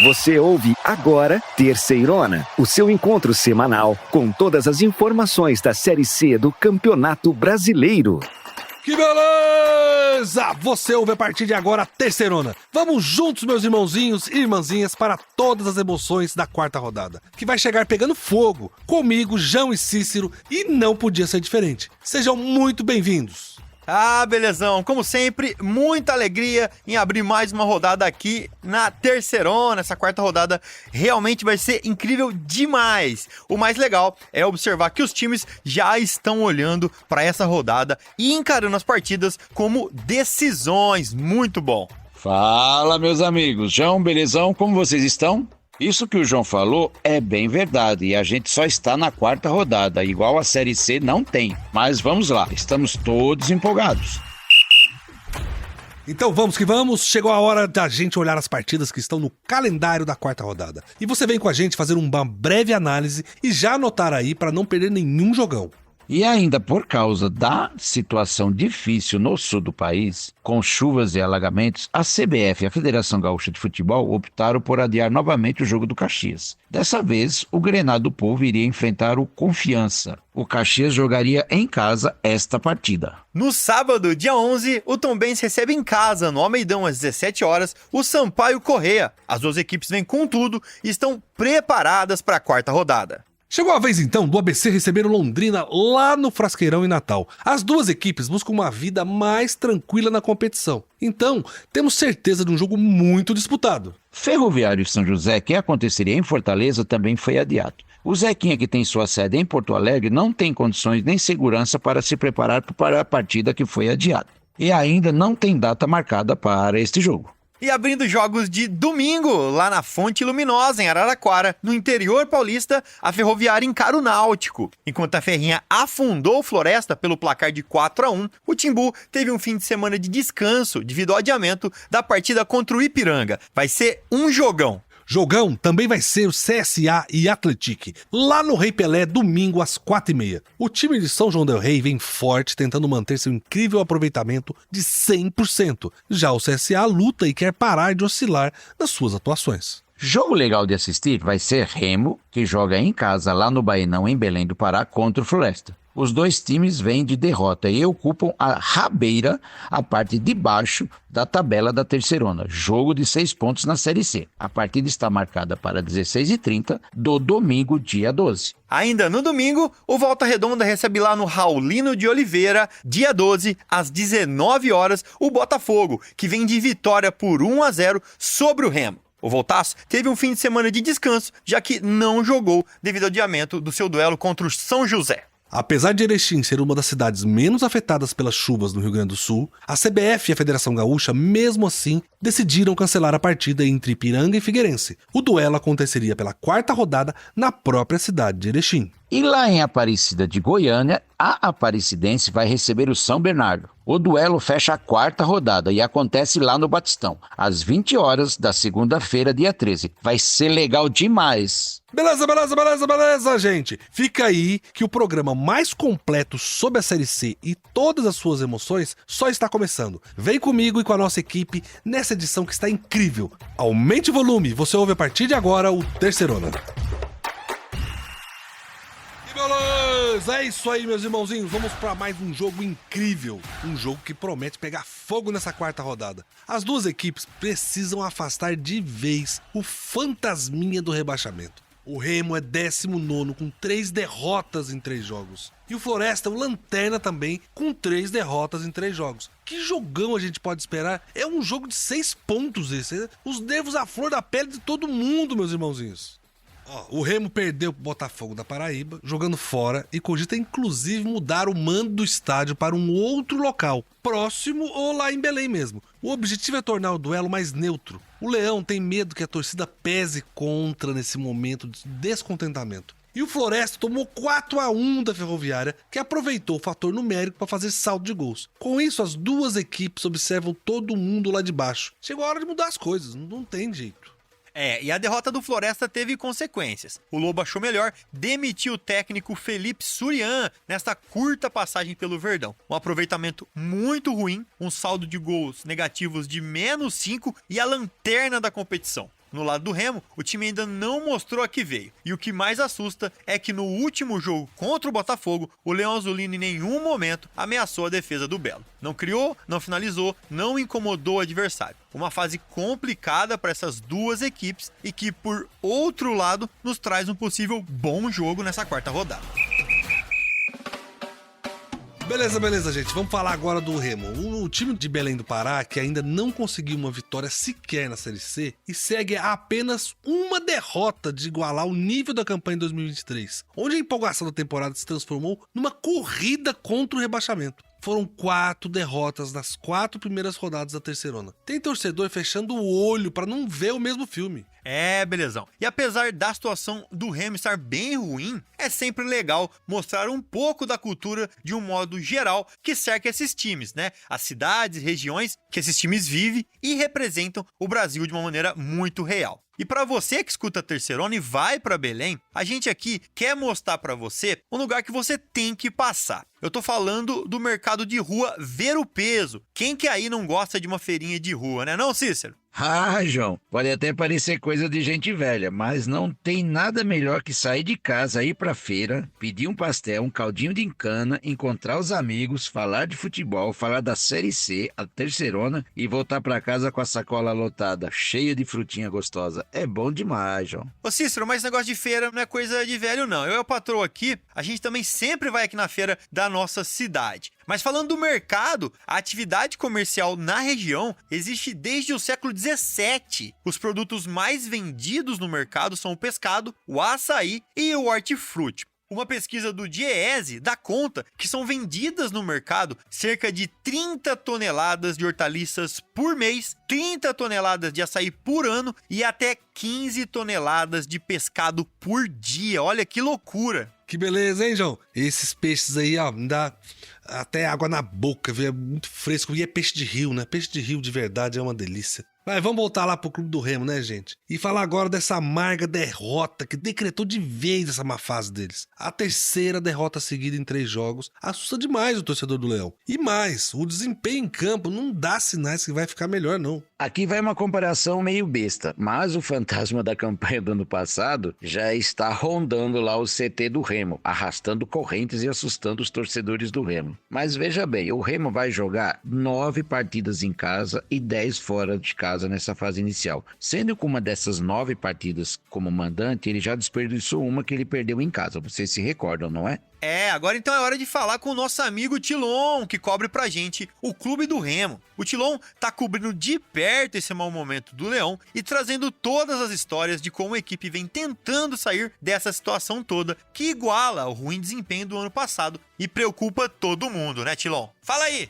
Você ouve agora Terceirona, o seu encontro semanal com todas as informações da Série C do Campeonato Brasileiro. Que beleza! Você ouve a partir de agora a Terceirona. Vamos juntos, meus irmãozinhos e irmãzinhas, para todas as emoções da quarta rodada, que vai chegar pegando fogo, comigo, João e Cícero, e não podia ser diferente. Sejam muito bem-vindos. Ah, belezão, como sempre, muita alegria em abrir mais uma rodada aqui na Terceirona. Essa quarta rodada realmente vai ser incrível demais. O mais legal é observar que os times já estão olhando para essa rodada e encarando as partidas como decisões. Muito bom. Fala, meus amigos. João, belezão, como vocês estão? Isso que o João falou é bem verdade e a gente só está na quarta rodada, igual a Série C não tem. Mas vamos lá, estamos todos empolgados. Então vamos que vamos, chegou a hora da gente olhar as partidas que estão no calendário da quarta rodada. E você vem com a gente fazer uma breve análise e já anotar aí para não perder nenhum jogão. E ainda por causa da situação difícil no sul do país, com chuvas e alagamentos, a CBF e a Federação Gaúcha de Futebol optaram por adiar novamente o jogo do Caxias. Dessa vez, o Grenal do Povo iria enfrentar o Confiança. O Caxias jogaria em casa esta partida. No sábado, dia 11, o Tombense recebe em casa, no Almeidão, às 17 horas, o Sampaio Corrêa. As duas equipes vêm com tudo e estão preparadas para a quarta rodada. Chegou a vez então do ABC receber o Londrina lá no Frasqueirão em Natal. As duas equipes buscam uma vida mais tranquila na competição. Então, temos certeza de um jogo muito disputado. Ferroviário e São José, que aconteceria em Fortaleza, também foi adiado. O Zequinha, que tem sua sede em Porto Alegre, não tem condições nem segurança para se preparar para a partida que foi adiada. E ainda não tem data marcada para este jogo. E abrindo jogos de domingo, lá na Fonte Luminosa, em Araraquara, no interior paulista, a Ferroviária encara o Náutico. Enquanto a Ferrinha afundou o Floresta pelo placar de 4-1, o Timbu teve um fim de semana de descanso devido ao adiamento da partida contra o Ipiranga. Vai ser um jogão. Jogão também vai ser o CSA e Atlético, lá no Rei Pelé, domingo às 4h30. O time de São João del Rei vem forte, tentando manter seu incrível aproveitamento de 100%. Já o CSA luta e quer parar de oscilar nas suas atuações. Jogo legal de assistir vai ser Remo, que joga em casa lá no Baenão, em Belém do Pará, contra o Floresta. Os dois times vêm de derrota e ocupam a rabeira, a parte de baixo da tabela da Terceirona. Jogo de 6 pontos na Série C. A partida está marcada para 16h30 do domingo, dia 12. Ainda no domingo, o Volta Redonda recebe lá no Raulino de Oliveira, dia 12, às 19 horas, o Botafogo, que vem de vitória por 1-0 sobre o Remo. O Voltaço teve um fim de semana de descanso, já que não jogou devido ao adiamento do seu duelo contra o São José. Apesar de Erechim ser uma das cidades menos afetadas pelas chuvas no Rio Grande do Sul, a CBF e a Federação Gaúcha, mesmo assim, decidiram cancelar a partida entre Ipiranga e Figueirense. O duelo aconteceria pela quarta rodada na própria cidade de Erechim. E lá em Aparecida de Goiânia, a Aparecidense vai receber o São Bernardo. O duelo fecha a quarta rodada e acontece lá no Batistão, às 20 horas da segunda-feira, dia 13. Vai ser legal demais. Beleza, gente. Fica aí que o programa mais completo sobre a Série C e todas as suas emoções só está começando. Vem comigo e com a nossa equipe nessa edição que está incrível. Aumente o volume, você ouve a partir de agora o Terceirona. Beleza, é isso aí, meus irmãozinhos. Vamos para mais um jogo incrível. Um jogo que promete pegar fogo nessa quarta rodada. As duas equipes precisam afastar de vez o fantasminha do rebaixamento. O Remo é 19º com 3 derrotas em 3 jogos. E o Floresta é o lanterna também com 3 derrotas em 3 jogos. Que jogão a gente pode esperar? É um jogo de 6 pontos esse. Os nervos à flor da pele de todo mundo, meus irmãozinhos. O Remo perdeu pro Botafogo da Paraíba, jogando fora, e cogita inclusive mudar o mando do estádio para um outro local, próximo ou lá em Belém mesmo. O objetivo é tornar o duelo mais neutro. O Leão tem medo que a torcida pese contra nesse momento de descontentamento. E o Floresta tomou 4-1 da Ferroviária, que aproveitou o fator numérico para fazer saldo de gols. Com isso, as duas equipes observam todo mundo lá de baixo. Chegou a hora de mudar as coisas, não tem jeito. E a derrota do Floresta teve consequências. O Lobo achou melhor demitir o técnico Felipe Surian nesta curta passagem pelo Verdão. Um aproveitamento muito ruim, um saldo de gols negativos de -5 e a lanterna da competição. No lado do Remo, o time ainda não mostrou a que veio. E o que mais assusta é que no último jogo contra o Botafogo, o Leão Azulino em nenhum momento ameaçou a defesa do Belo. Não criou, não finalizou, não incomodou o adversário. Uma fase complicada para essas duas equipes e que, por outro lado, nos traz um possível bom jogo nessa quarta rodada. Beleza, gente. Vamos falar agora do Remo. O time de Belém do Pará, que ainda não conseguiu uma vitória sequer na Série C e segue a apenas uma derrota de igualar o nível da campanha em 2023, onde a empolgação da temporada se transformou numa corrida contra o rebaixamento. Foram 4 derrotas nas 4 primeiras rodadas da Terceirona. Tem torcedor fechando o olho para não ver o mesmo filme. Belezão. E apesar da situação do Remo estar bem ruim, é sempre legal mostrar um pouco da cultura de um modo geral que cerca esses times, né? As cidades, regiões que esses times vivem e representam o Brasil de uma maneira muito real. E para você que escuta a Terceirona e vai para Belém, a gente aqui quer mostrar para você um lugar que você tem que passar. Eu tô falando do mercado de rua Ver o Peso. Quem que aí não gosta de uma feirinha de rua, né não, Cícero? Ah, João, pode até parecer coisa de gente velha, mas não tem nada melhor que sair de casa, ir pra feira, pedir um pastel, um caldinho de cana, encontrar os amigos, falar de futebol, falar da Série C, a Terceirona e voltar pra casa com a sacola lotada, cheia de frutinha gostosa. É bom demais, João. Ô Cícero, mas esse negócio de feira não é coisa de velho não. Eu e o patrão aqui, a gente também sempre vai aqui na feira da nossa cidade. Mas falando do mercado, a atividade comercial na região existe desde o século XVII. Os produtos mais vendidos no mercado são o pescado, o açaí e o hortifruti. Uma pesquisa do Diese dá conta que são vendidas no mercado cerca de 30 toneladas de hortaliças por mês, 30 toneladas de açaí por ano e até 15 toneladas de pescado por dia. Olha que loucura! Que beleza, hein, João? Esses peixes aí, ó, me dá até água na boca, viu? É muito fresco. E é peixe de rio, né? Peixe de rio de verdade é uma delícia. Mas vamos voltar lá pro Clube do Remo, né, gente? E falar agora dessa amarga derrota que decretou de vez essa má fase deles. A terceira derrota seguida em 3 jogos assusta demais o torcedor do Leão. E mais, o desempenho em campo não dá sinais que vai ficar melhor, não. Aqui vai uma comparação meio besta, mas o fantasma da campanha do ano passado já está rondando lá o CT do Remo, arrastando correntes e assustando os torcedores do Remo. Mas veja bem, o Remo vai jogar 9 partidas em casa e 10 fora de casa nessa fase inicial. Sendo que uma dessas 9 partidas como mandante, ele já desperdiçou uma que ele perdeu em casa. Vocês se recordam, não é? Agora então é hora de falar com o nosso amigo Tilon, que cobre pra gente o Clube do Remo. O Tilon tá cobrindo de perto esse mau momento do Leão e trazendo todas as histórias de como a equipe vem tentando sair dessa situação toda que iguala o ruim desempenho do ano passado e preocupa todo mundo, né, Tilon? Fala aí!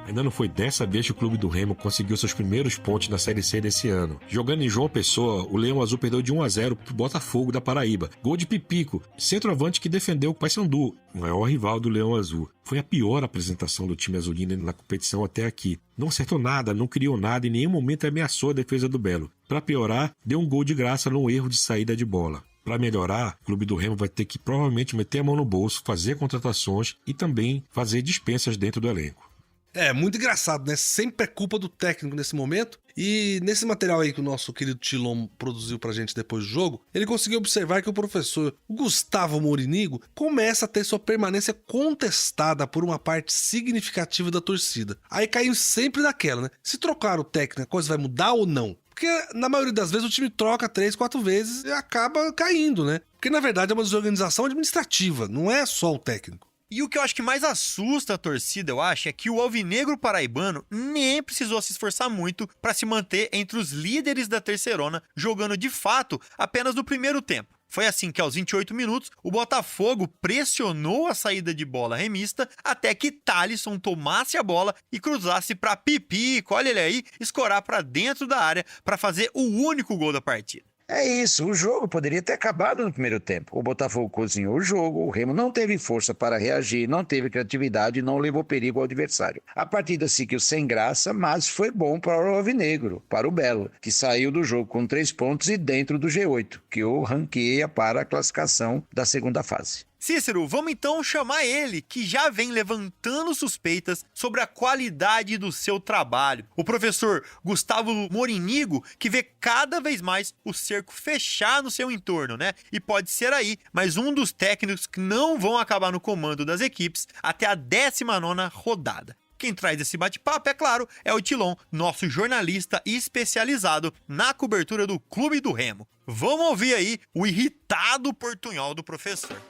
Ainda não foi dessa vez que o Clube do Remo conseguiu seus primeiros pontos na Série C desse ano. Jogando em João Pessoa, o Leão Azul perdeu de 1-0 pro Botafogo da Paraíba. Gol de Pipico, centroavante que defendeu o Paysandu, o maior rival do Leão Azul. Foi a pior apresentação do time azulino na competição até aqui. Não acertou nada, não criou nada e em nenhum momento ameaçou a defesa do Belo. Para piorar, deu um gol de graça num erro de saída de bola. Para melhorar, o Clube do Remo vai ter que provavelmente meter a mão no bolso, fazer contratações e também fazer dispensas dentro do elenco. É muito engraçado, né? Sempre é culpa do técnico nesse momento. E nesse material aí que o nosso querido Tilon produziu pra gente depois do jogo, ele conseguiu observar que o professor Gustavo Morinigo começa a ter sua permanência contestada por uma parte significativa da torcida. Aí caiu sempre naquela, né? Se trocar o técnico, a coisa vai mudar ou não? Porque na maioria das vezes o time troca 3, 4 vezes e acaba caindo, né? Porque na verdade é uma desorganização administrativa, não é só o técnico. E o que eu acho que mais assusta a torcida, eu acho, é que o alvinegro paraibano nem precisou se esforçar muito para se manter entre os líderes da Terceirona, jogando de fato apenas no primeiro tempo. Foi assim que aos 28 minutos, o Botafogo pressionou a saída de bola remista até que Thalisson tomasse a bola e cruzasse para Pipico, olha ele aí, escorar para dentro da área para fazer o único gol da partida. É isso, o jogo poderia ter acabado no primeiro tempo. O Botafogo cozinhou o jogo, o Remo não teve força para reagir, não teve criatividade e não levou perigo ao adversário. A partida seguiu sem graça, mas foi bom para o alvinegro, para o Belo, que saiu do jogo com 3 pontos e dentro do G8, que o ranqueia para a classificação da segunda fase. Cícero, vamos então chamar ele, que já vem levantando suspeitas sobre a qualidade do seu trabalho. O professor Gustavo Morinigo, que vê cada vez mais o cerco fechar no seu entorno, né? E pode ser aí mais um dos técnicos que não vão acabar no comando das equipes até a 19ª rodada. Quem traz esse bate-papo, é claro, é o Tilon, nosso jornalista especializado na cobertura do Clube do Remo. Vamos ouvir aí o irritado portunhol do professor.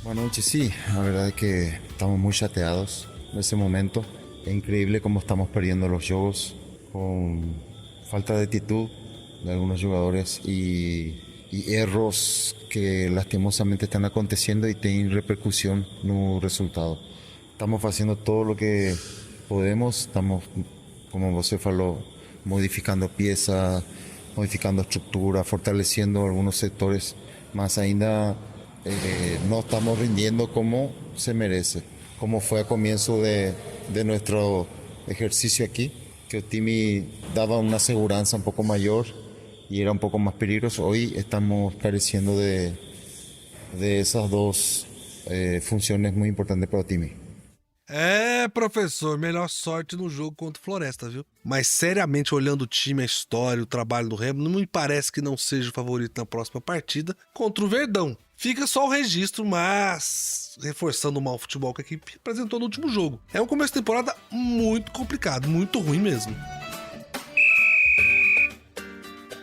Boa noite, sí, la verdad es que estamos muy chateados en ese momento. Es increíble cómo estamos perdiendo los juegos con falta de actitud de algunos jugadores y errores que lastimosamente están aconteciendo y tienen repercusión en el resultado. Estamos haciendo todo lo que podemos, estamos, como você falou, modificando piezas, modificando estructura, fortaleciendo algunos sectores, más ainda no estamos rindiendo como se merece, como fue a comienzo de nuestro ejercicio aquí, que el time daba una seguridad un poco mayor y era un poco más peligroso. Hoy estamos careciendo de esas dos funciones muy importantes para el time. Professor, melhor sorte no jogo contra o Floresta, viu? Mas seriamente, olhando o time, a história, o trabalho do Remo, não me parece que não seja o favorito na próxima partida contra o Verdão. Fica só o registro, mas reforçando o mau futebol que a equipe apresentou no último jogo. É um começo de temporada muito complicado, muito ruim mesmo.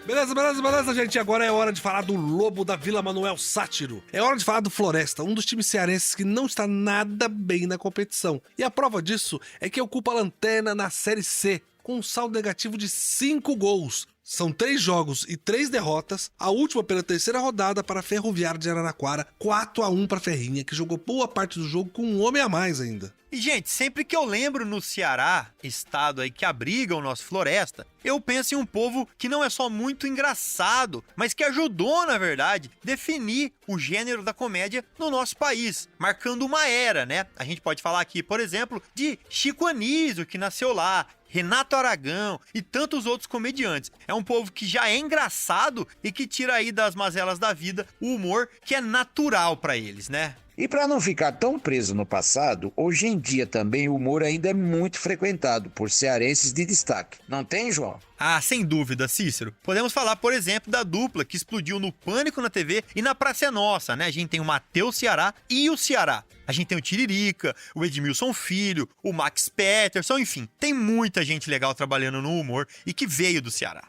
Beleza, gente. Agora é hora de falar do Lobo da Vila Manuel Sátiro. É hora de falar do Floresta, um dos times cearenses que não está nada bem na competição. E a prova disso é que ocupa a lanterna na Série C, com um saldo negativo de 5 gols. São 3 jogos e 3 derrotas, a última pela 3ª rodada para a Ferroviária de Araraquara, 4-1 para a Ferrinha, que jogou boa parte do jogo com um homem a mais ainda. E, gente, sempre que eu lembro no Ceará, estado aí que abriga o nosso Floresta, eu penso em um povo que não é só muito engraçado, mas que ajudou, na verdade, definir o gênero da comédia no nosso país, marcando uma era, né? A gente pode falar aqui, por exemplo, de Chico Anísio, que nasceu lá, Renato Aragão e tantos outros comediantes. É um povo que já é engraçado e que tira aí das mazelas da vida o humor que é natural pra eles, né? E para não ficar tão preso no passado, hoje em dia também o humor ainda é muito frequentado por cearenses de destaque. Não tem, João? Ah, sem dúvida, Cícero. Podemos falar, por exemplo, da dupla que explodiu no Pânico na TV e na Praça é Nossa, né? A gente tem o Matheus Ceará e o Ceará. A gente tem o Tiririca, o Edmilson Filho, o Max Peterson, enfim. Tem muita gente legal trabalhando no humor e que veio do Ceará.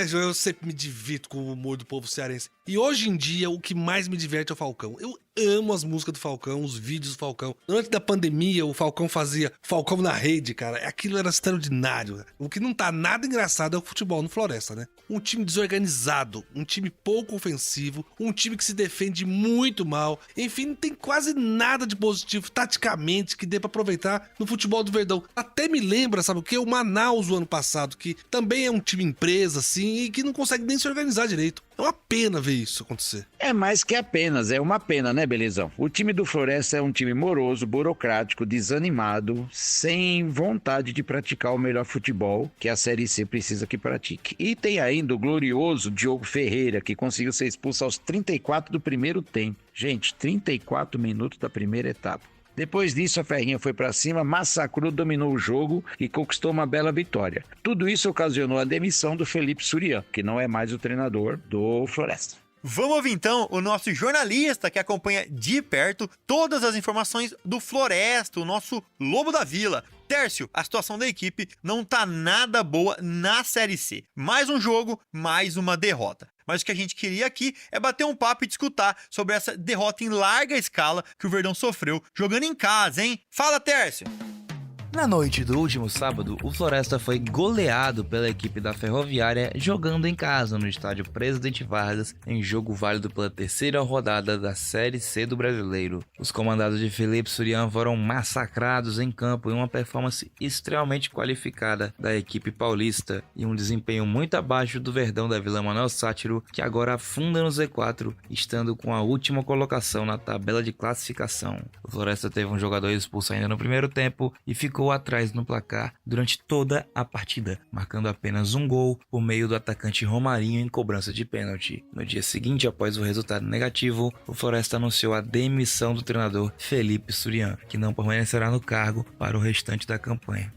João, eu sempre me divirto com o humor do povo cearense. E hoje em dia, o que mais me diverte é o Falcão. Eu amo as músicas do Falcão, os vídeos do Falcão. Antes da pandemia, o Falcão fazia Falcão na rede, cara. Aquilo era extraordinário. O que não tá nada engraçado é o futebol no Floresta, né? Um time desorganizado, um time pouco ofensivo, um time que se defende muito mal. Enfim, não tem quase nada de positivo taticamente que dê pra aproveitar no futebol do Verdão. Até me lembra, sabe o quê? O Manaus, o ano passado, que também é um time empresa, assim, e que não consegue nem se organizar direito. É uma pena ver isso acontecer. É mais que apenas, é uma pena, né, Belezão? O time do Floresta é um time moroso, burocrático, desanimado, sem vontade de praticar o melhor futebol que a Série C precisa que pratique. E tem ainda o glorioso Diogo Ferreira, que conseguiu ser expulso aos 34 do primeiro tempo. Gente, 34 minutos da primeira etapa. Depois disso, a Ferrinha foi para cima, massacrou, dominou o jogo e conquistou uma bela vitória. Tudo isso ocasionou a demissão do Felipe Surian, que não é mais o treinador do Floresta. Vamos ouvir então o nosso jornalista que acompanha de perto todas as informações do Floresta, o nosso Lobo da Vila. Tércio, a situação da equipe não tá nada boa na Série C. Mais um jogo, mais uma derrota. Mas o que a gente queria aqui é bater um papo e discutir sobre essa derrota em larga escala que o Verdão sofreu jogando em casa, hein? Fala, Tércio! Na noite do último sábado, o Floresta foi goleado pela equipe da Ferroviária jogando em casa no estádio Presidente Vargas em jogo válido pela 3ª rodada da Série C do Brasileiro. Os comandados de Felipe Surian foram massacrados em campo em uma performance extremamente qualificada da equipe paulista e um desempenho muito abaixo do Verdão da Vila Manuel Sátiro, que agora afunda no Z4, estando com a última colocação na tabela de classificação. O Floresta teve um jogador expulso ainda no primeiro tempo e ficou ficou atrás no placar durante toda a partida, marcando apenas um gol por meio do atacante Romarinho em cobrança de pênalti. No dia seguinte, após o resultado negativo, o Floresta anunciou a demissão do treinador Felipe Surian, que não permanecerá no cargo para o restante da campanha.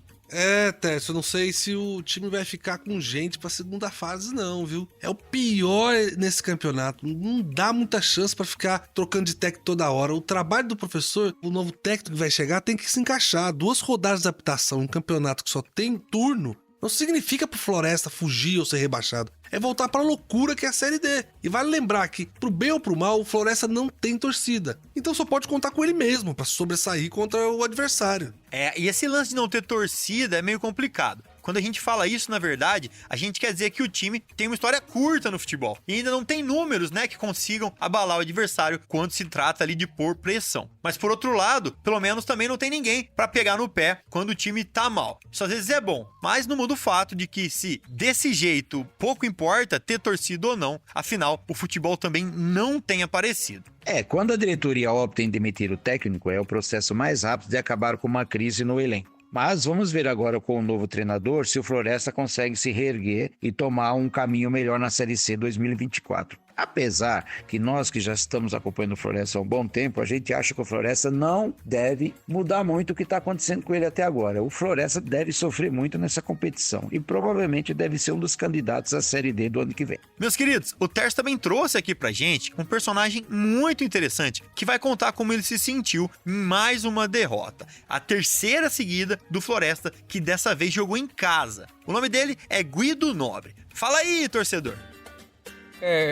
Tércio, eu não sei se o time vai ficar com gente pra segunda fase não, viu? É o pior nesse campeonato, não dá muita chance pra ficar trocando de técnico toda hora. O trabalho do professor, o novo técnico que vai chegar, tem que se encaixar. 2 rodadas de adaptação em um campeonato que só tem turno, não significa pro Floresta fugir ou ser rebaixado. É voltar pra loucura que é a Série D. E vale lembrar que, pro bem ou pro mal, o Floresta não tem torcida. Então só pode contar com ele mesmo pra sobressair contra o adversário. E esse lance de não ter torcida é meio complicado. Quando a gente fala isso, na verdade, a gente quer dizer que o time tem uma história curta no futebol. E ainda não tem números, né, que consigam abalar o adversário quando se trata ali de pôr pressão. Mas por outro lado, pelo menos também não tem ninguém pra pegar no pé quando o time tá mal. Isso às vezes é bom, mas não muda o fato de que se desse jeito pouco importa ter torcida ou não, afinal, o futebol também não tem aparecido. Quando a diretoria opta em demitir o técnico, é o processo mais rápido de acabar com uma crise no elenco. Mas vamos ver agora com o novo treinador se o Floresta consegue se reerguer e tomar um caminho melhor na Série C 2024. Apesar que nós que já estamos acompanhando o Floresta há um bom tempo, a gente acha que o Floresta não deve mudar muito o que está acontecendo com ele até agora. O Floresta deve sofrer muito nessa competição e provavelmente deve ser um dos candidatos à Série D do ano que vem. Meus queridos, o Tércio também trouxe aqui pra gente um personagem muito interessante que vai contar como ele se sentiu em mais uma derrota. A 3ª seguida do Floresta, que dessa vez jogou em casa. O nome dele é Guido Nobre. Fala aí, torcedor!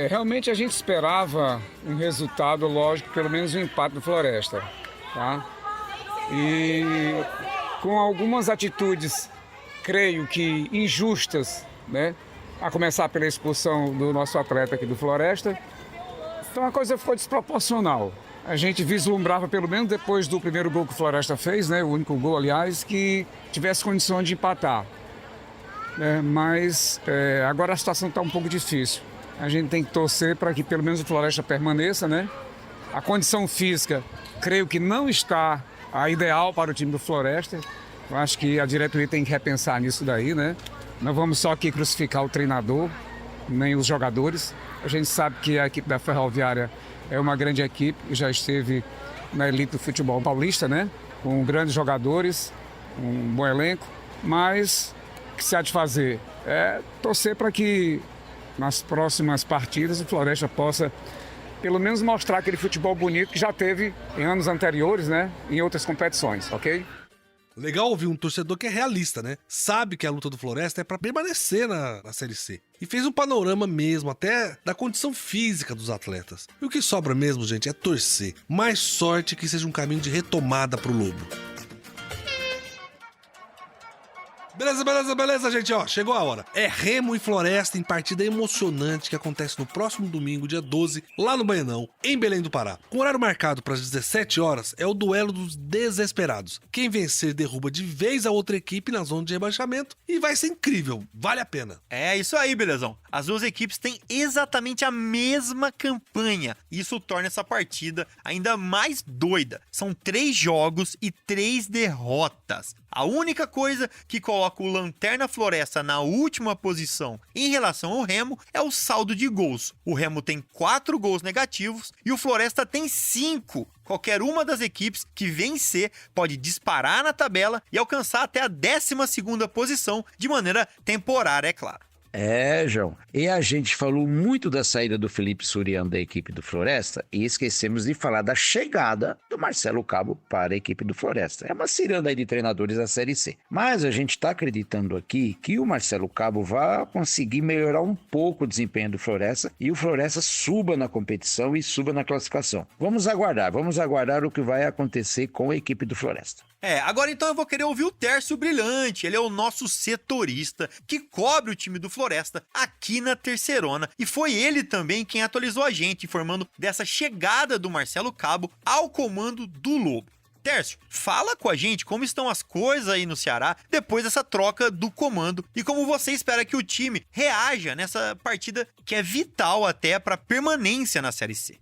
Realmente a gente esperava um resultado, lógico, pelo menos um empate do Floresta, tá? E com algumas atitudes, creio que injustas, né? A começar pela expulsão do nosso atleta aqui do Floresta, então a coisa ficou desproporcional. A gente vislumbrava, pelo menos depois do primeiro gol que o Floresta fez, né? O único gol, aliás, que tivesse condição de empatar. Mas agora a situação está um pouco difícil. A gente tem que torcer para que pelo menos o Floresta permaneça, né? A condição física, creio que não está a ideal para o time do Floresta. Eu acho que a diretoria tem que repensar nisso daí, né? Não vamos só aqui crucificar o treinador, nem os jogadores. A gente sabe que a equipe da Ferroviária é uma grande equipe, já esteve na elite do futebol paulista, né? Com grandes jogadores, um bom elenco. Mas o que se há de fazer é torcer para que nas próximas partidas o Floresta possa pelo menos mostrar aquele futebol bonito que já teve em anos anteriores, né? Em outras competições, ok? Legal ouvir um torcedor que é realista, né? Sabe que a luta do Floresta é pra permanecer na Série C. E fez um panorama mesmo, até da condição física dos atletas. E o que sobra mesmo, gente, é torcer. Mais sorte que seja um caminho de retomada pro Lobo. Beleza, gente, ó, chegou a hora. É Remo e Floresta em partida emocionante que acontece no próximo domingo, dia 12, lá no Baianão, em Belém do Pará. Com horário marcado para as 17 horas, é o duelo dos desesperados. Quem vencer derruba de vez a outra equipe na zona de rebaixamento e vai ser incrível, vale a pena. É isso aí, belezão. As duas equipes têm exatamente a mesma campanha. Isso torna essa partida ainda mais doida. São 3 jogos e 3 derrotas. A única coisa que coloca o Lanterna Floresta na última posição em relação ao Remo é o saldo de gols. O Remo tem 4 gols negativos e o Floresta tem 5. Qualquer uma das equipes que vencer pode disparar na tabela e alcançar até a 12ª posição de maneira temporária, é claro. João. E a gente falou muito da saída do Felipe Surian da equipe do Floresta e esquecemos de falar da chegada do Marcelo Cabo para a equipe do Floresta. É uma ciranda aí de treinadores da Série C. Mas a gente está acreditando aqui que o Marcelo Cabo vai conseguir melhorar um pouco o desempenho do Floresta e o Floresta suba na competição e suba na classificação. Vamos aguardar o que vai acontecer com a equipe do Floresta. Agora então eu vou querer ouvir o Tércio Brilhante. Ele é o nosso setorista que cobre o time do Floresta aqui na Terceirona. E foi ele também quem atualizou a gente, informando dessa chegada do Marcelo Cabo ao comando do Lobo. Tércio, fala com a gente como estão as coisas aí no Ceará depois dessa troca do comando e como você espera que o time reaja nessa partida que é vital até para permanência na Série C.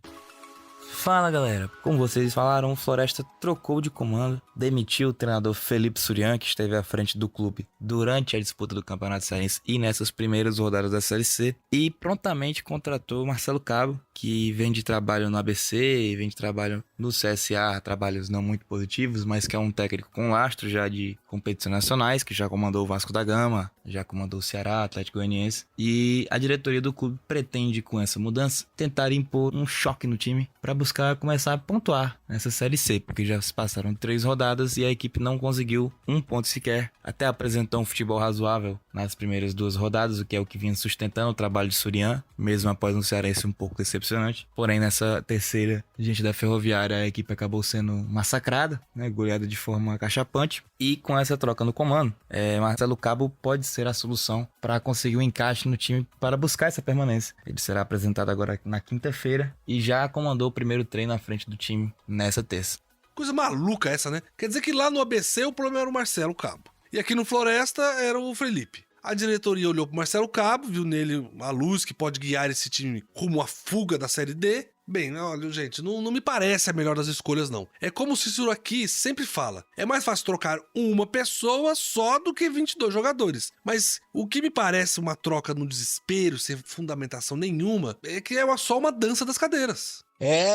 Fala galera, como vocês falaram, o Floresta trocou de comando, demitiu o treinador Felipe Surian, que esteve à frente do clube durante a disputa do Campeonato Cearense e nessas primeiras rodadas da Série C, e prontamente contratou Marcelo Cabo, que vem de trabalho no ABC, vem de trabalho no CSA, trabalhos não muito positivos, mas que é um técnico com lastro já de competições nacionais, que já comandou o Vasco da Gama, já comandou o Ceará, Atlético Goianiense, e a diretoria do clube pretende, com essa mudança, tentar impor um choque no time para buscar começar a pontuar nessa Série C, porque já se passaram 3 rodadas e a equipe não conseguiu um ponto sequer, até apresentou um futebol razoável nas primeiras 2 rodadas, o que é o que vinha sustentando o trabalho de Surian, mesmo após um cearense um pouco decepcionante. Porém, nessa terceira, diante da Ferroviária, a equipe acabou sendo massacrada, né, goleada de forma acachapante, e com essa troca no comando, Marcelo Cabo pode ser a solução para conseguir um encaixe no time para buscar essa permanência. Ele será apresentado agora na quinta-feira e já comandou o primeiro treino à frente do time nessa terça. Coisa maluca essa, né? Quer dizer que lá no ABC o problema era o Marcelo Cabo. E aqui no Floresta era o Felipe. A diretoria olhou pro Marcelo Cabo, viu nele a luz que pode guiar esse time rumo à fuga da Série D. Bem, olha, gente, não me parece a melhor das escolhas, não. É como o Cícero aqui sempre fala. É mais fácil trocar uma pessoa só do que 22 jogadores. Mas o que me parece uma troca no desespero, sem fundamentação nenhuma, é que é só uma dança das cadeiras.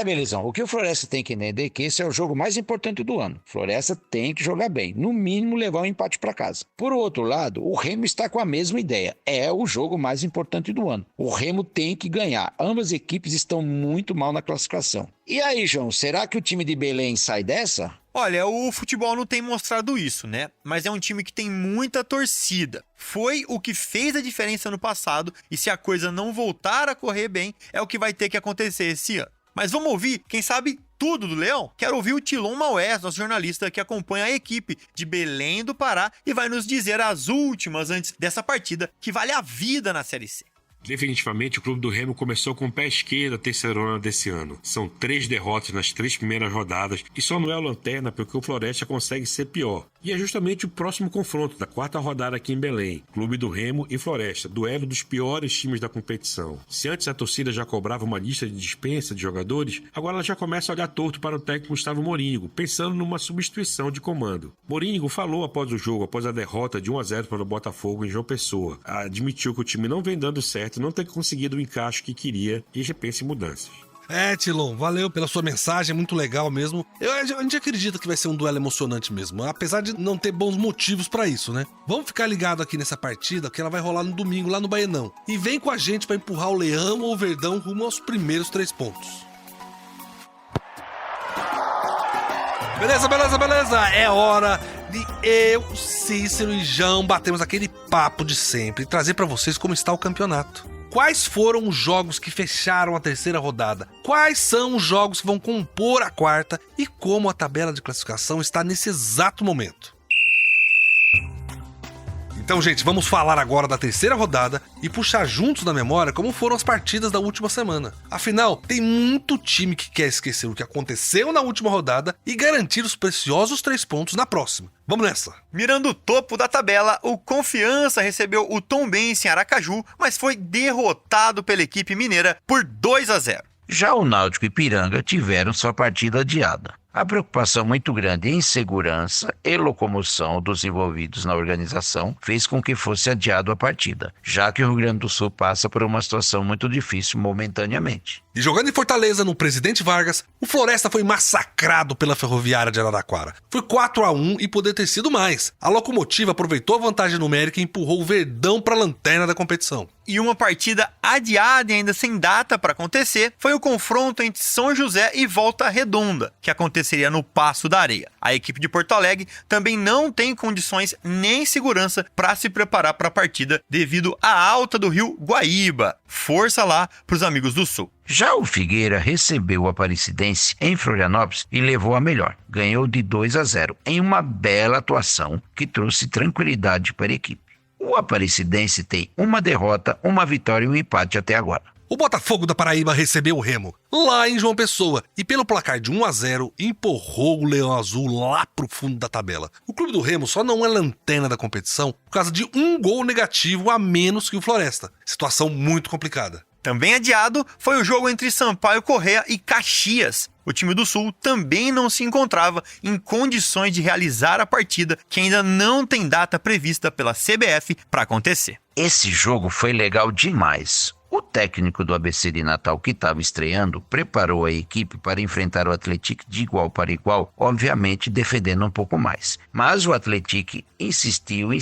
Belezão. O que o Floresta tem que entender é que esse é o jogo mais importante do ano. Floresta tem que jogar bem, no mínimo levar um empate para casa. Por outro lado, o Remo está com a mesma ideia. É o jogo mais importante do ano. O Remo tem que ganhar. Ambas as equipes estão muito mal na classificação. E aí, João, será que o time de Belém sai dessa? Olha, o futebol não tem mostrado isso, né? Mas é um time que tem muita torcida. Foi o que fez a diferença no passado e se a coisa não voltar a correr bem, é o que vai ter que acontecer esse ano. Mas vamos ouvir, quem sabe, tudo do Leão? Quero ouvir o Tilon Maués, nosso jornalista que acompanha a equipe de Belém do Pará e vai nos dizer as últimas antes dessa partida que vale a vida na Série C. Definitivamente, o clube do Remo começou com o pé esquerdo a terceirona desse ano. São 3 derrotas nas 3 primeiras rodadas e só não é a lanterna porque o Floresta consegue ser pior. E é justamente o próximo confronto da 4ª rodada aqui em Belém. Clube do Remo e Floresta, duelo dos piores times da competição. Se antes a torcida já cobrava uma lista de dispensa de jogadores, agora ela já começa a olhar torto para o técnico Gustavo Morínigo, pensando numa substituição de comando. Morínigo falou após o jogo, após a derrota de 1-0 para o Botafogo em João Pessoa. Admitiu que o time não vem dando certo, não ter conseguido o encaixe que queria e repensa em mudanças. Tilon, valeu pela sua mensagem, é muito legal mesmo. A gente acredita que vai ser um duelo emocionante mesmo, apesar de não ter bons motivos pra isso, né? Vamos ficar ligado aqui nessa partida, que ela vai rolar no domingo lá no Baenão. E vem com a gente pra empurrar o Leão ou o Verdão rumo aos primeiros 3 pontos. Beleza. É hora de eu, Cícero e João batemos aquele papo de sempre e trazer pra vocês como está o campeonato. Quais foram os jogos que fecharam a terceira rodada? Quais são os jogos que vão compor a 4ª? E como a tabela de classificação está nesse exato momento? Então, gente, vamos falar agora da terceira rodada e puxar juntos na memória como foram as partidas da última semana. Afinal, tem muito time que quer esquecer o que aconteceu na última rodada e garantir os preciosos 3 pontos na próxima. Vamos nessa! Mirando o topo da tabela, o Confiança recebeu o Tombense em Aracaju, mas foi derrotado pela equipe mineira por 2-0. Já o Náutico e Ipiranga tiveram sua partida adiada. A preocupação muito grande em segurança e locomoção dos envolvidos na organização fez com que fosse adiado a partida, já que o Rio Grande do Sul passa por uma situação muito difícil momentaneamente. E jogando em Fortaleza, no Presidente Vargas, o Floresta foi massacrado pela Ferroviária de Araraquara. Foi 4-1 e poderia ter sido mais. A Locomotiva aproveitou a vantagem numérica e empurrou o Verdão para a lanterna da competição. E uma partida adiada e ainda sem data para acontecer foi o confronto entre São José e Volta Redonda, que aconteceria no Paço da Areia. A equipe de Porto Alegre também não tem condições nem segurança para se preparar para a partida devido à alta do rio Guaíba. Força lá para os amigos do Sul. Já o Figueira recebeu o Aparecidense em Florianópolis e levou a melhor. Ganhou de 2-0 em uma bela atuação que trouxe tranquilidade para a equipe. O Aparecidense tem uma derrota, uma vitória e um empate até agora. O Botafogo da Paraíba recebeu o Remo, lá em João Pessoa, e pelo placar de 1-0, empurrou o Leão Azul lá pro fundo da tabela. O clube do Remo só não é lanterna da competição por causa de um gol negativo a menos que o Floresta. Situação muito complicada. Também adiado foi o jogo entre Sampaio Corrêa e Caxias. O time do Sul também não se encontrava em condições de realizar a partida, que ainda não tem data prevista pela CBF para acontecer. Esse jogo foi legal demais. O técnico do ABC de Natal, que estava estreando, preparou a equipe para enfrentar o Atlético de igual para igual, obviamente defendendo um pouco mais. Mas o Atlético insistiu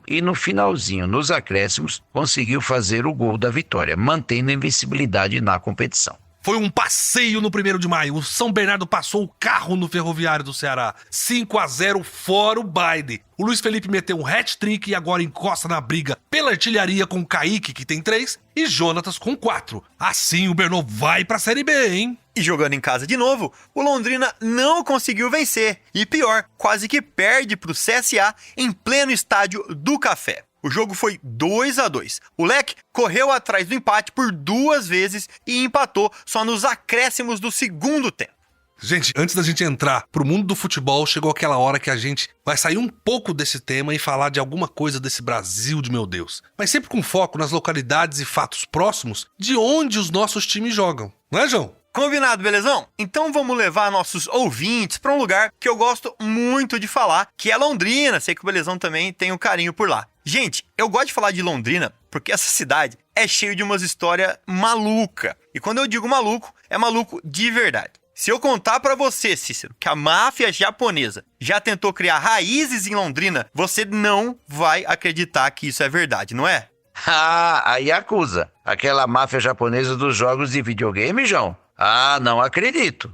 e no finalzinho, nos acréscimos, conseguiu fazer o gol da vitória, mantendo a invencibilidade na competição. Foi um passeio no 1º de maio. O São Bernardo passou o carro no Ferroviário do Ceará. 5-0 fora o baile. O Luiz Felipe meteu um hat-trick e agora encosta na briga pela artilharia com o Kaique, que tem 3, e Jonatas com 4. Assim o Bernô vai pra Série B, hein? E jogando em casa de novo, o Londrina não conseguiu vencer. E pior, quase que perde pro CSA em pleno estádio do Café. O jogo foi 2-2. O Leque correu atrás do empate por 2 vezes e empatou só nos acréscimos do segundo tempo. Gente, antes da gente entrar pro mundo do futebol, chegou aquela hora que a gente vai sair um pouco desse tema e falar de alguma coisa desse Brasil de meu Deus. Mas sempre com foco nas localidades e fatos próximos de onde os nossos times jogam. Não é, João? Combinado, belezão? Então vamos levar nossos ouvintes para um lugar que eu gosto muito de falar, que é Londrina. Sei que o Belezão também tem um carinho por lá. Gente, eu gosto de falar de Londrina porque essa cidade é cheia de umas histórias malucas. E quando eu digo maluco, é maluco de verdade. Se eu contar pra você, Cícero, que a máfia japonesa já tentou criar raízes em Londrina, você não vai acreditar que isso é verdade, não é? Ah, a Yakuza, aquela máfia japonesa dos jogos de videogame, João? Ah, não acredito.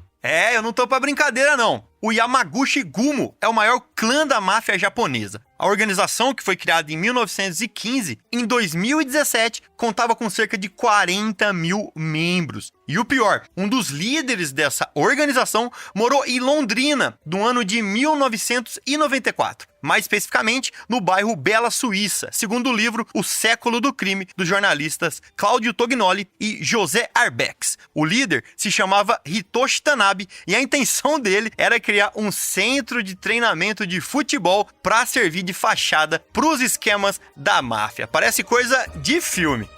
Eu não tô pra brincadeira, não. O Yamaguchi Gumo é o maior clã da máfia japonesa. A organização, que foi criada em 1915, em 2017, contava com cerca de 40 mil membros. E o pior, um dos líderes dessa organização morou em Londrina, no ano de 1994. Mais especificamente, no bairro Bela Suíça, segundo o livro O Século do Crime, dos jornalistas Cláudio Tognoli e José Arbex. O líder se chamava Hitoshi Tanabe e a intenção dele era criar um centro de treinamento de futebol para servir de fachada para os esquemas da máfia. Parece coisa de filme.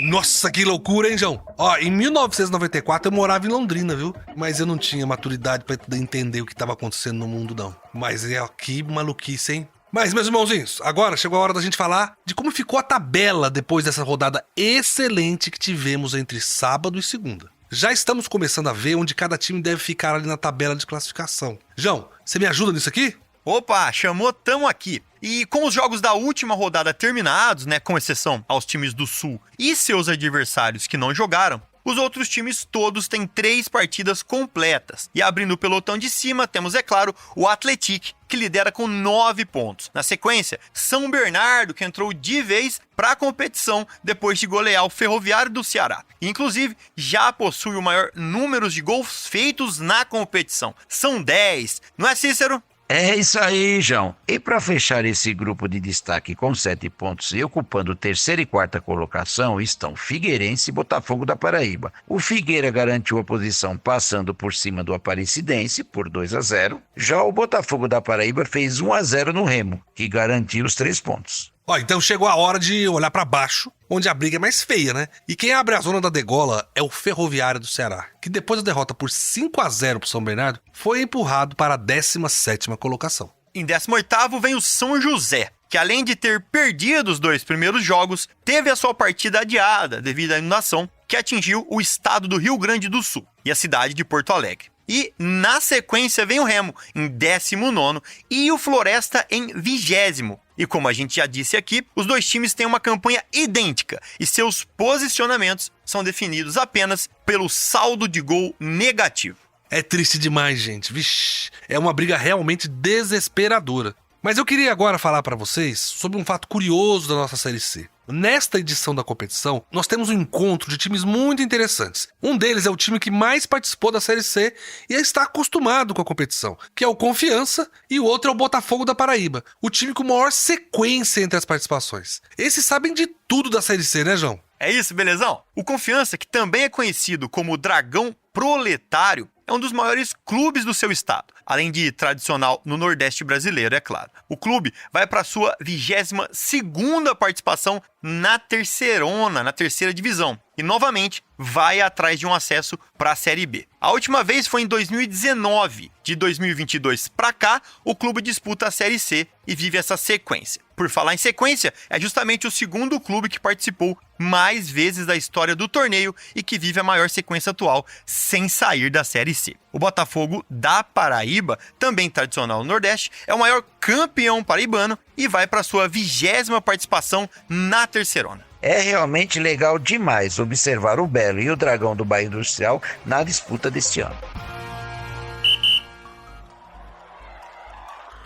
Nossa, que loucura, hein, João? Ó, em 1994 eu morava em Londrina, viu? Mas eu não tinha maturidade pra entender o que tava acontecendo no mundo, não. Mas que maluquice, hein? Mas, meus irmãozinhos, agora chegou a hora da gente falar de como ficou a tabela depois dessa rodada excelente que tivemos entre sábado e segunda. Já estamos começando a ver onde cada time deve ficar ali na tabela de classificação. João, você me ajuda nisso aqui? Opa, chamou, tamo aqui. E com os jogos da última rodada terminados, né, com exceção aos times do Sul e seus adversários que não jogaram, os outros times todos têm 3 partidas completas. E abrindo o pelotão de cima, temos, é claro, o Atlético, que lidera com 9 pontos. Na sequência, São Bernardo, que entrou de vez para a competição depois de golear o Ferroviário do Ceará. Inclusive, já possui o maior número de gols feitos na competição. São 10. Não é, Cícero? É isso aí, João. E para fechar esse grupo de destaque com 7 pontos e ocupando 3ª e 4ª colocação estão Figueirense e Botafogo da Paraíba. O Figueira garantiu a posição passando por cima do Aparecidense por 2-0. Já o Botafogo da Paraíba fez 1-0 no Remo, que garantiu os 3 pontos. Ó, então chegou a hora de olhar pra baixo, onde a briga é mais feia, né? E quem abre a zona da degola é o Ferroviário do Ceará, que depois da derrota por 5-0 pro São Bernardo, foi empurrado para a 17ª colocação. Em 18º vem o São José, que além de ter perdido os 2 primeiros jogos, teve a sua partida adiada devido à inundação que atingiu o estado do Rio Grande do Sul e a cidade de Porto Alegre. E na sequência vem o Remo, em 19º, e o Floresta em 20º. E como a gente já disse aqui, os 2 times têm uma campanha idêntica e seus posicionamentos são definidos apenas pelo saldo de gol negativo. É triste demais, gente. Vixe, é uma briga realmente desesperadora. Mas eu queria agora falar para vocês sobre um fato curioso da nossa Série C. Nesta edição da competição, nós temos um encontro de times muito interessantes. Um deles é o time que mais participou da Série C e está acostumado com a competição, que é o Confiança, e o outro é o Botafogo da Paraíba, o time com maior sequência entre as participações. Esses sabem de tudo da Série C, né, João? É isso, belezão? O Confiança, que também é conhecido como Dragão Proletário, é um dos maiores clubes do seu estado, além de tradicional no Nordeste brasileiro, é claro. O clube vai para sua 22ª participação na Terceirona, na terceira divisão, e novamente vai atrás de um acesso para a Série B. A última vez foi em 2019. De 2022 para cá, o clube disputa a Série C e vive essa sequência. Por falar em sequência, é justamente o segundo clube que participou mais vezes da história do torneio e que vive a maior sequência atual sem sair da Série C. O Botafogo da Paraíba, também tradicional no Nordeste, é o maior campeão paraibano e vai para sua 20ª participação na Terceirona. É realmente legal demais observar o Belo e o Dragão do Bairro Industrial na disputa deste ano.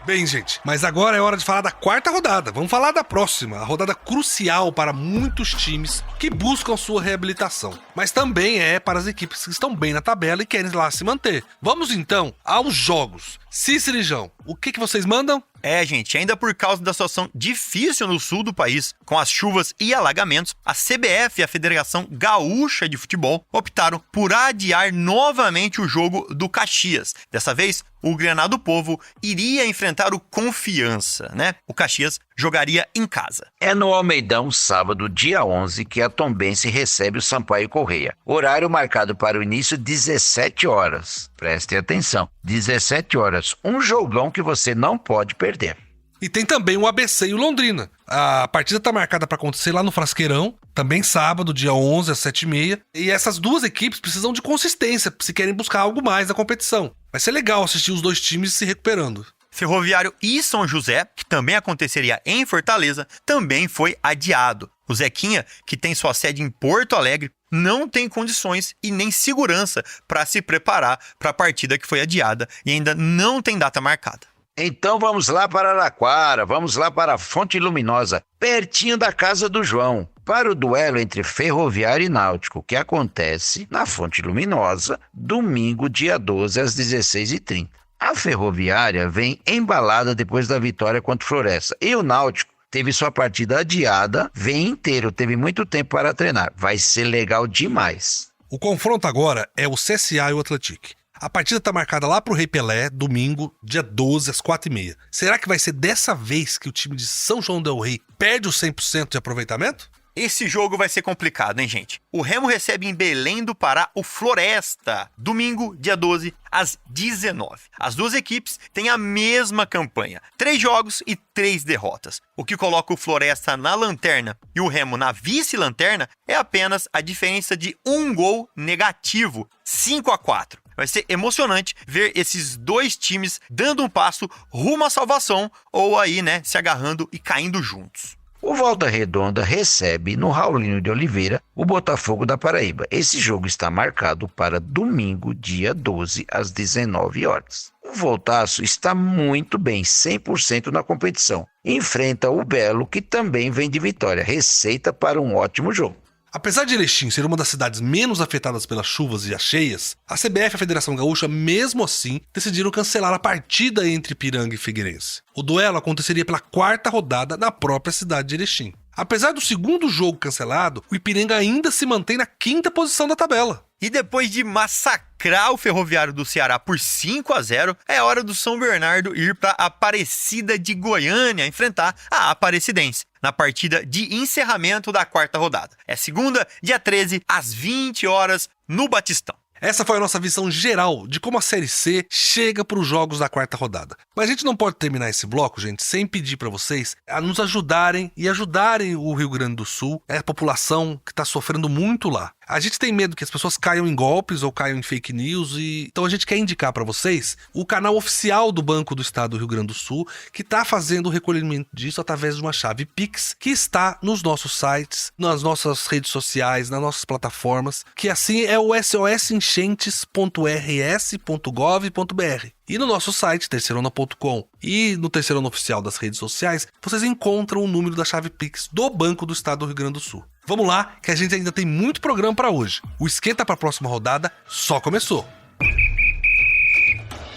Bem, gente, mas agora é hora de falar da quarta rodada. Vamos falar da próxima, a rodada crucial para muitos times que buscam sua reabilitação. Mas também é para as equipes que estão bem na tabela e querem lá se manter. Vamos então aos jogos. Cicerijão, o que vocês mandam? Gente, ainda por causa da situação difícil no sul do país, com as chuvas e alagamentos, a CBF e a Federação Gaúcha de Futebol optaram por adiar novamente o jogo do Caxias. Dessa vez, o Granado Povo iria enfrentar o Confiança, né? O Caxias jogaria em casa. É no Almeidão, sábado, dia 11, que a Tombense recebe o Sampaio Corrêa. Horário marcado para o início, 17 horas. Prestem atenção, 17 horas. Um jogão que você não pode perder. E tem também o ABC e o Londrina. A partida está marcada para acontecer lá no Frasqueirão, também sábado, dia 11, às 7h30. E essas duas equipes precisam de consistência se querem buscar algo mais na competição. Vai ser legal assistir os dois times se recuperando. Ferroviário e São José, que também aconteceria em Fortaleza, também foi adiado. O Zequinha, que tem sua sede em Porto Alegre, não tem condições e nem segurança para se preparar para a partida que foi adiada e ainda não tem data marcada. Então vamos lá para Araraquara, vamos lá para a Fonte Luminosa, pertinho da casa do João, para o duelo entre Ferroviário e Náutico, que acontece na Fonte Luminosa, domingo, dia 12, às 16h30. A Ferroviária vem embalada depois da vitória contra o Floresta. E o Náutico teve sua partida adiada, vem inteiro, teve muito tempo para treinar. Vai ser legal demais. O confronto agora é o CSA e o Atlético. A partida está marcada lá para o Rei Pelé, domingo, dia 12, às 4h30. Será que vai ser dessa vez que o time de São João del Rei perde o 100% de aproveitamento? Esse jogo vai ser complicado, hein, gente? O Remo recebe em Belém do Pará o Floresta, domingo, dia 12, às 19h. As duas equipes têm a mesma campanha, 3 jogos e 3 derrotas. O que coloca o Floresta na lanterna e o Remo na vice-lanterna é apenas a diferença de um gol negativo, 5-4. Vai ser emocionante ver esses dois times dando um passo rumo à salvação ou aí, né, se agarrando e caindo juntos. O Volta Redonda recebe no Raulino de Oliveira o Botafogo da Paraíba. Esse jogo está marcado para domingo, dia 12, às 19h. O Voltaço está muito bem, 100% na competição. Enfrenta o Belo, que também vem de vitória. Receita para um ótimo jogo. Apesar de Erechim ser uma das cidades menos afetadas pelas chuvas e as cheias, a CBF e a Federação Gaúcha, mesmo assim, decidiram cancelar a partida entre Ipiranga e Figueirense. O duelo aconteceria pela 4ª rodada na própria cidade de Erechim. Apesar do segundo jogo cancelado, o Ipiranga ainda se mantém na 5ª posição da tabela. E depois de massacrar o Ferroviário do Ceará por 5-0, é hora do São Bernardo ir para Aparecida de Goiânia enfrentar a Aparecidense na partida de encerramento da 4ª rodada. É segunda, dia 13, às 20h, no Batistão. Essa foi a nossa visão geral de como a Série C chega para os jogos da 4ª rodada. Mas a gente não pode terminar esse bloco, gente, sem pedir para vocês a nos ajudarem e ajudarem o Rio Grande do Sul, a população que está sofrendo muito lá. A gente tem medo que as pessoas caiam em golpes ou caiam em fake news, então a gente quer indicar para vocês o canal oficial do Banco do Estado do Rio Grande do Sul, que está fazendo o recolhimento disso através de uma chave Pix, que está nos nossos sites, nas nossas redes sociais, nas nossas plataformas, que assim é o sosenchentes.rs.gov.br. E no nosso site, terceirona.com, e no Terceirona Oficial das redes sociais, vocês encontram o número da chave Pix do Banco do Estado do Rio Grande do Sul. Vamos lá, que a gente ainda tem muito programa para hoje. O esquenta para a próxima rodada só começou.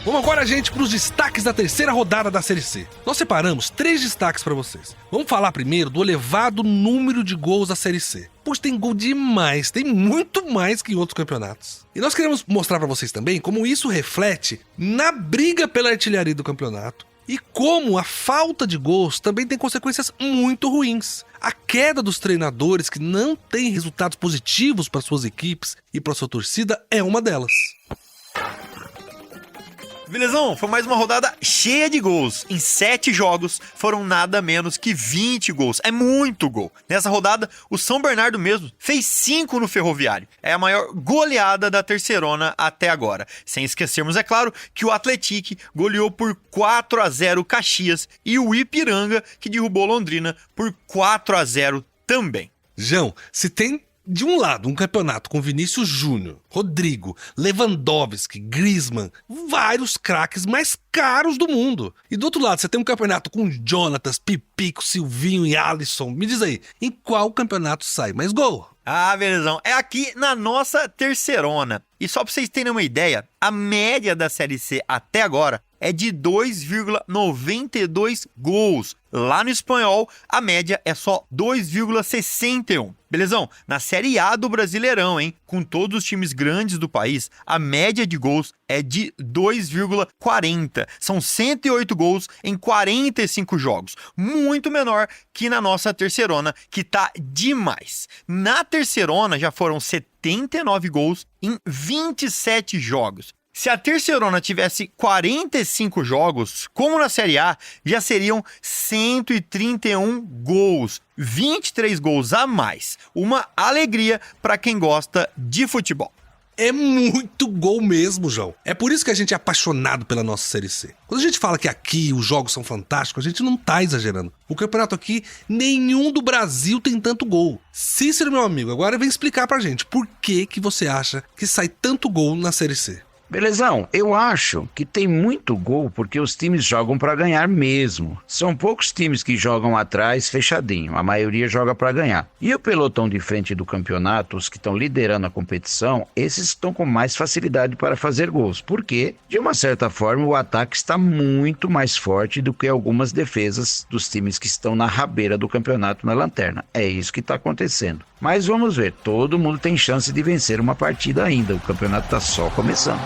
Vamos agora, gente, para os destaques da terceira rodada da Série C. Nós separamos 3 destaques para vocês. Vamos falar primeiro do elevado número de gols da Série C. Pois tem gol demais, tem muito mais que em outros campeonatos. E nós queremos mostrar para vocês também como isso reflete na briga pela artilharia do campeonato e como a falta de gols também tem consequências muito ruins. A queda dos treinadores que não têm resultados positivos para suas equipes e para sua torcida é uma delas. Belezão, foi mais uma rodada cheia de gols. Em 7 jogos foram nada menos que 20 gols. É muito gol. Nessa rodada, o São Bernardo mesmo fez 5 no Ferroviário. É a maior goleada da Terceirona até agora. Sem esquecermos, é claro, que o Atlético goleou por 4-0 Caxias e o Ipiranga, que derrubou Londrina por 4-0 também. João, se tem de um lado um campeonato com Vinícius Júnior, Rodrigo, Lewandowski, Griezmann, vários craques mais caros do mundo. E do outro lado você tem um campeonato com Jonatas, Pipico, Silvinho e Alisson. Me diz aí, em qual campeonato sai mais gol? Ah, belezão, é aqui na nossa Terceirona. E só pra vocês terem uma ideia, a média da Série C até agora é de 2,92 gols. Lá no Espanhol, a média é só 2,61. Belezão? Na Série A do Brasileirão, hein? Com todos os times grandes do país, a média de gols é de 2,40. São 108 gols em 45 jogos. Muito menor que na nossa Terceirona, que tá demais. Na Terceirona já foram 79 gols em 27 jogos. Se a Terceirona tivesse 45 jogos, como na Série A, já seriam 131 gols. 23 gols a mais. Uma alegria para quem gosta de futebol. É muito gol mesmo, João. É por isso que a gente é apaixonado pela nossa Série C. Quando a gente fala que aqui os jogos são fantásticos, a gente não tá exagerando. O campeonato aqui, nenhum do Brasil tem tanto gol. Cícero, meu amigo, agora vem explicar pra gente por que você acha que sai tanto gol na Série C. Belezão, eu acho que tem muito gol porque os times jogam pra ganhar mesmo. São poucos times que jogam atrás fechadinho, a maioria joga pra ganhar. E o pelotão de frente do campeonato, os que estão liderando a competição, esses estão com mais facilidade para fazer gols, porque, de uma certa forma, o ataque está muito mais forte do que algumas defesas dos times que estão na rabeira do campeonato na lanterna. É isso que está acontecendo. Mas vamos ver, todo mundo tem chance de vencer uma partida ainda, o campeonato está só começando.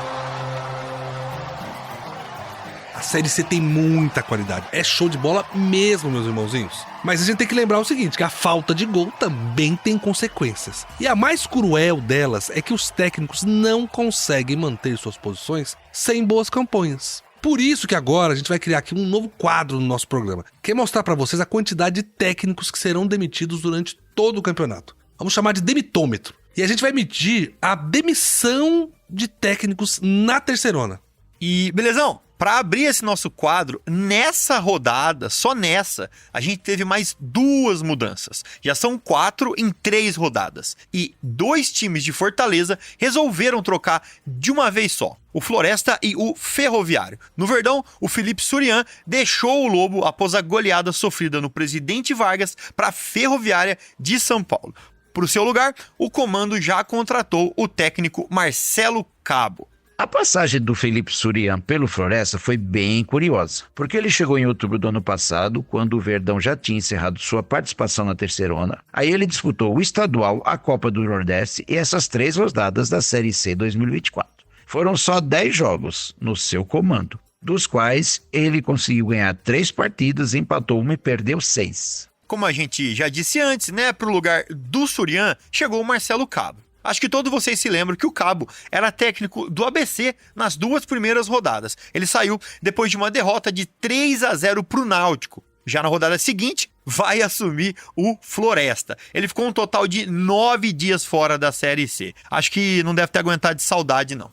A Série C tem muita qualidade, é show de bola mesmo, meus irmãozinhos. Mas a gente tem que lembrar o seguinte, que a falta de gol também tem consequências. E a mais cruel delas é que os técnicos não conseguem manter suas posições sem boas campanhas. Por isso que agora a gente vai criar aqui um novo quadro no nosso programa, que é mostrar para vocês a quantidade de técnicos que serão demitidos durante todo o campeonato. Vamos chamar de demitômetro. E a gente vai medir a demissão de técnicos na Terceirona. E, belezão, para abrir esse nosso quadro, nessa rodada, só nessa, a gente teve mais 2 mudanças. Já são 4 em 3 rodadas. E 2 times de Fortaleza resolveram trocar de uma vez só. O Floresta e o Ferroviário. No Verdão, o Felipe Surian deixou o Lobo após a goleada sofrida no Presidente Vargas para a Ferroviária de São Paulo. Para o seu lugar, o comando já contratou o técnico Marcelo Cabo. A passagem do Felipe Surian pelo Floresta foi bem curiosa, porque ele chegou em outubro do ano passado, quando o Verdão já tinha encerrado sua participação na Terceirona. Aí ele disputou o Estadual, a Copa do Nordeste e essas 3 rodadas da Série C 2024. Foram só 10 jogos no seu comando, dos quais ele conseguiu ganhar 3 partidas, empatou 1 e perdeu 6. Como a gente já disse antes, né, para o lugar do Surian chegou o Marcelo Cabo. Acho que todos vocês se lembram que o Cabo era técnico do ABC nas 2 primeiras rodadas. Ele saiu depois de uma derrota de 3-0 para o Náutico. Já na rodada seguinte, vai assumir o Floresta. Ele ficou um total de 9 dias fora da Série C. Acho que não deve ter aguentado de saudade, não.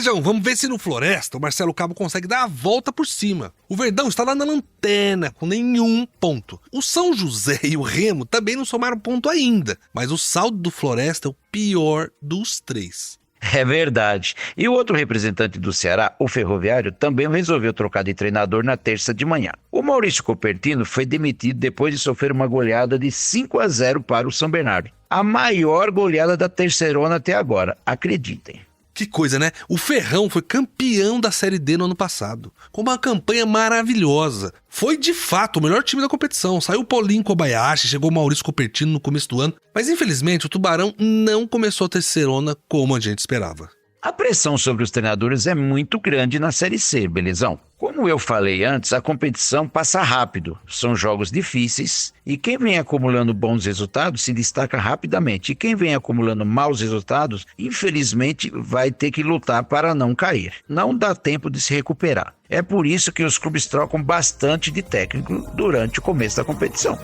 João, vamos ver se no Floresta o Marcelo Cabo consegue dar a volta por cima. O Verdão está lá na lanterna, com nenhum ponto. O São José e o Remo também não somaram ponto ainda, mas o saldo do Floresta é o pior dos 3. É verdade. E o outro representante do Ceará, o Ferroviário, também resolveu trocar de treinador na terça de manhã. O Maurício Copertino foi demitido depois de sofrer uma goleada de 5-0 para o São Bernardo. A maior goleada da Terceirona até agora, acreditem. Que coisa, né? O Ferrão foi campeão da Série D no ano passado, com uma campanha maravilhosa. Foi, de fato, o melhor time da competição. Saiu o Paulinho Kobayashi, chegou o Maurício Cupertino no começo do ano. Mas, infelizmente, o Tubarão não começou a terceirona como a gente esperava. A pressão sobre os treinadores é muito grande na Série C, Belezão. Como eu falei antes, a competição passa rápido. São jogos difíceis e quem vem acumulando bons resultados se destaca rapidamente. E quem vem acumulando maus resultados, infelizmente, vai ter que lutar para não cair. Não dá tempo de se recuperar. É por isso que os clubes trocam bastante de técnico durante o começo da competição.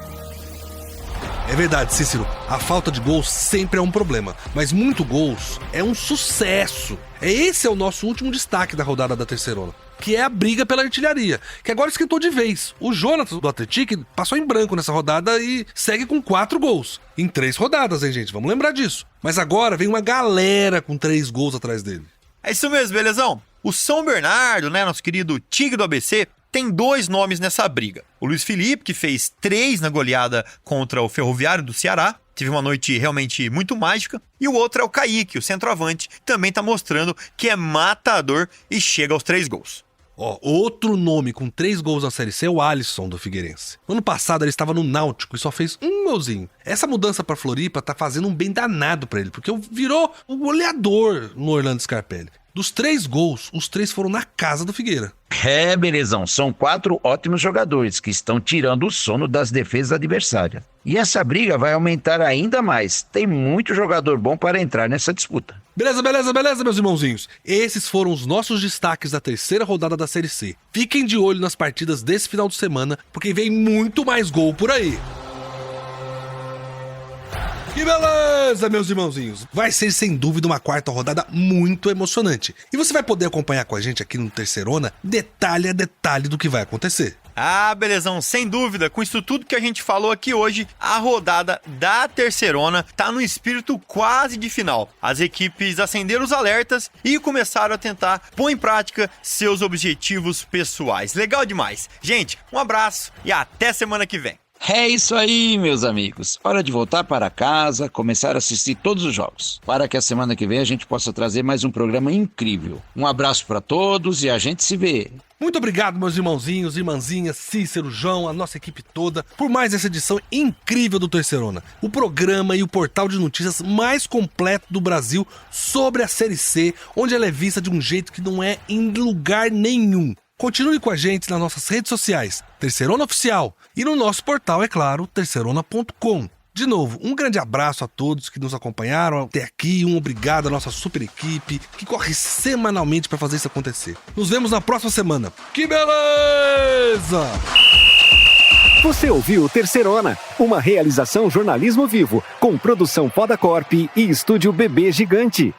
É verdade, Cícero, a falta de gols sempre é um problema, mas muito gols é um sucesso. Esse é o nosso último destaque da rodada da terceirona, que é a briga pela artilharia, que agora esquentou de vez. O Jonathan do Atlético passou em branco nessa rodada e segue com 4 gols. Em 3 rodadas, hein, gente? Vamos lembrar disso. Mas agora vem uma galera com 3 gols atrás dele. É isso mesmo, Belezão. O São Bernardo, né, nosso querido Tigre do ABC, tem 2 nomes nessa briga. O Luiz Felipe, que fez 3 na goleada contra o Ferroviário do Ceará, teve uma noite realmente muito mágica. E o outro é o Kaique, o centroavante, também tá mostrando que é matador e chega aos 3 gols. Outro nome com 3 gols na Série C é o Alisson do Figueirense. No ano passado ele estava no Náutico e só fez 1 golzinho. Essa mudança para Floripa tá fazendo um bem danado para ele, porque virou o goleador no Orlando Scarpelli. Dos 3 gols, os 3 foram na casa do Figueira. Belezão, são 4 ótimos jogadores que estão tirando o sono das defesas adversárias. E essa briga vai aumentar ainda mais. Tem muito jogador bom para entrar nessa disputa. Beleza, meus irmãozinhos. Esses foram os nossos destaques da terceira rodada da Série C. Fiquem de olho nas partidas desse final de semana, porque vem muito mais gol por aí. Que beleza, meus irmãozinhos! Vai ser, sem dúvida, uma quarta rodada muito emocionante. E você vai poder acompanhar com a gente aqui no Terceirona, detalhe a detalhe do que vai acontecer. Ah, Belezão, sem dúvida, com isso tudo que a gente falou aqui hoje, a rodada da Terceirona tá no espírito quase de final. As equipes acenderam os alertas e começaram a tentar pôr em prática seus objetivos pessoais. Legal demais. Gente, um abraço e até semana que vem. É isso aí, meus amigos. Hora de voltar para casa, começar a assistir todos os jogos, para que a semana que vem a gente possa trazer mais um programa incrível. Um abraço para todos e a gente se vê. Muito obrigado, meus irmãozinhos, irmãzinhas, Cícero, João, a nossa equipe toda, por mais essa edição incrível do Terceirona. O programa e o portal de notícias mais completo do Brasil sobre a Série C, onde ela é vista de um jeito que não é em lugar nenhum. Continue com a gente nas nossas redes sociais, Terceirona Oficial, e no nosso portal, é claro, terceirona.com. De novo, um grande abraço a todos que nos acompanharam até aqui, um obrigado à nossa super equipe, que corre semanalmente para fazer isso acontecer. Nos vemos na próxima semana. Que beleza! Você ouviu Terceirona, uma realização jornalismo vivo, com produção Poda Corp e estúdio Bebê Gigante.